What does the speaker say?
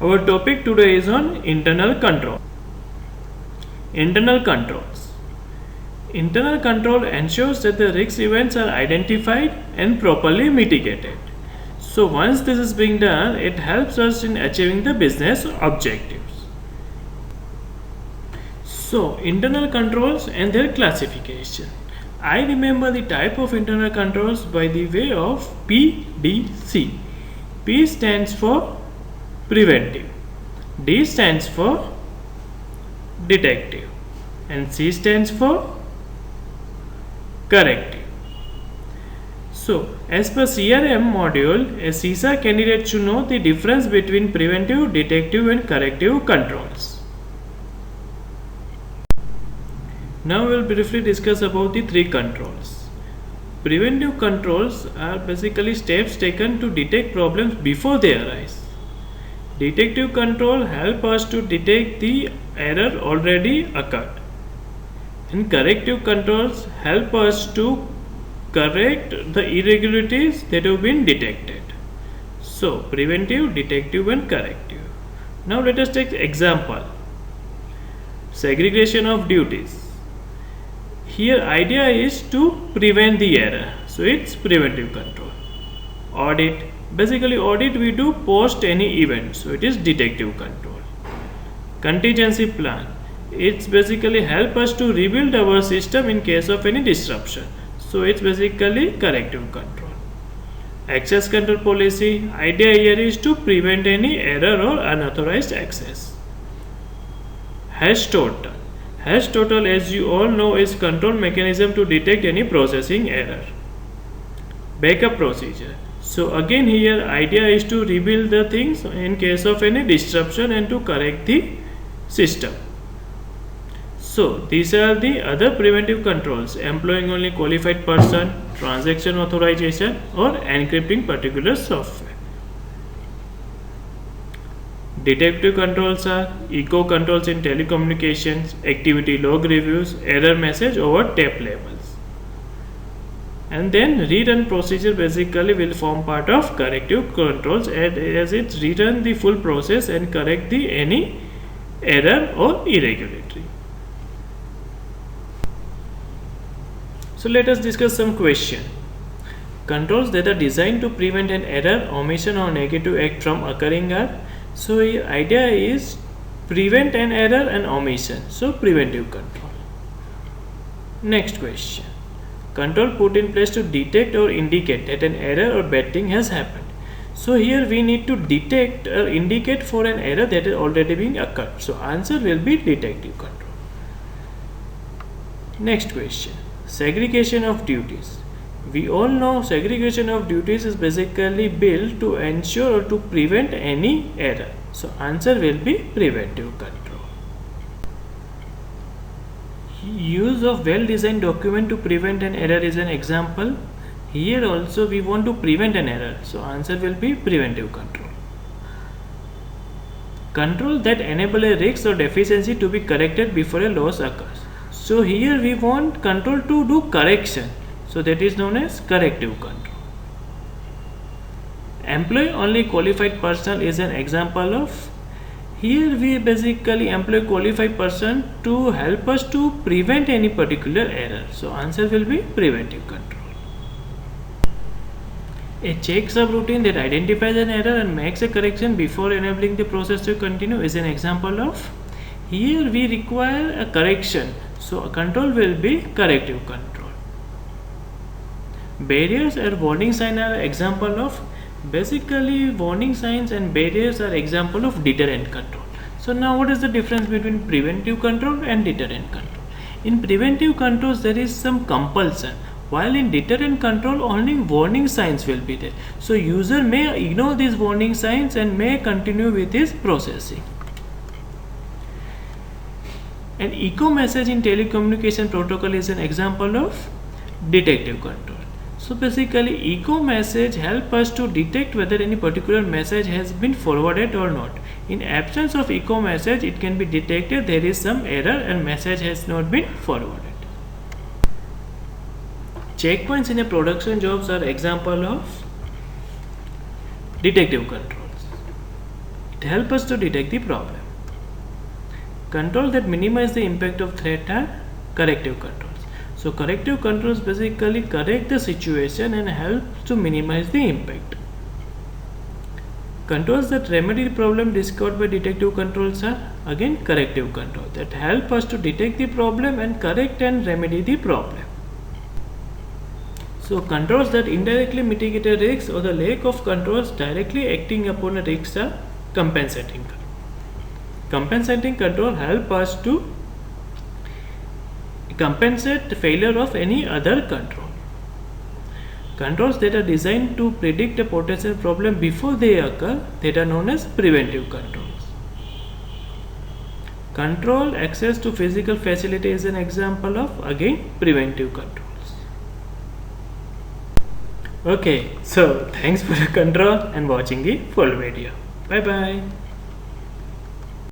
Our topic today is on internal control. Internal controls. Internal control ensures that the risk events are identified and properly mitigated. So once this is being done, it helps us in achieving the business objectives. So internal controls and their classification. I remember the type of internal controls by the way of PDC. P stands for preventive, D stands for detective, and C stands for corrective. So, as per CRM module, a CISA candidate should know the difference between preventive, detective, and corrective controls. Now we will briefly discuss about the three controls. Preventive controls are basically steps taken to detect problems before they arise. Detective control help us to detect the error already occurred. And corrective controls help us to correct the irregularities that have been detected. So, preventive, detective, and corrective. Now let us take example. Segregation of duties. Here idea is to prevent the error. So it's preventive control. Audit. Basically audit we do post any event. So it is detective control. Contingency plan. It's basically help us to rebuild our system in case of any disruption. So it's basically corrective control. Access control policy. Idea here is to prevent any error or unauthorized access. Hash total. Hash total, as you all know, is control mechanism to detect any processing error. Backup procedure. So again here idea is to rebuild the things in case of any disruption and to correct the system. So these are the other preventive controls: employing only qualified person, transaction authorization, or encrypting particular software. Detective controls are echo controls in telecommunications, activity log reviews, error message over tape labels. And then rerun procedure basically will form part of corrective controls as it rerun the full process and correct the any error or irregularity. So let us discuss some question. Controls that are designed to prevent an error, omission, or negative act from occurring are. So the idea is prevent an error and omission. So preventive control. Next question. Control put in place to detect or indicate that an error or bad thing has happened. So here we need to detect or indicate for an error that is already being occurred. So answer will be detective control. Next question. Segregation of duties. We all know segregation of duties is basically built to ensure or to prevent any error. So answer will be preventive control. Use of well-designed document to prevent an error is an example. Here also we want to prevent an error. So answer will be preventive control. Control that enable a risk or deficiency to be corrected before a loss occurs. So here we want control to do correction. So that is known as corrective control. Employ only qualified personnel is an example of. Here we basically employ qualified person to help us to prevent any particular error. So answer will be preventive control. A check subroutine that identifies an error and makes a correction before enabling the process to continue is an example of. Here we require a correction. So a control will be corrective control. Barriers or warning signs are example of. Basically warning signs and barriers are example of deterrent control. So now what is the difference between preventive control and deterrent control? In preventive controls there is some compulsion, while in deterrent control only warning signs will be there. So user may ignore these warning signs and may continue with his processing. An echo message in telecommunication protocol is an example of detective control. So basically echo message help us to detect whether any particular message has been forwarded or not. In absence of echo message, it can be detected there is some error and message has not been forwarded. Checkpoints in a production jobs are example of detective controls. It helps us to detect the problem. Control that minimize the impact of threat are corrective controls. So corrective controls basically correct the situation and help to minimize the impact. Controls that remedy the problem discovered by detective controls are again corrective controls that help us to detect the problem and correct and remedy the problem. So controls that indirectly mitigate a risk or the lack of controls directly acting upon a risk are compensating. Compensating control help us to compensate the failure of any other control. Controls that are designed to predict a potential problem before they occur, that are known as preventive controls. Control access to physical facility is an example of again preventive controls. Okay, so thanks for the control and watching the full video. Bye bye.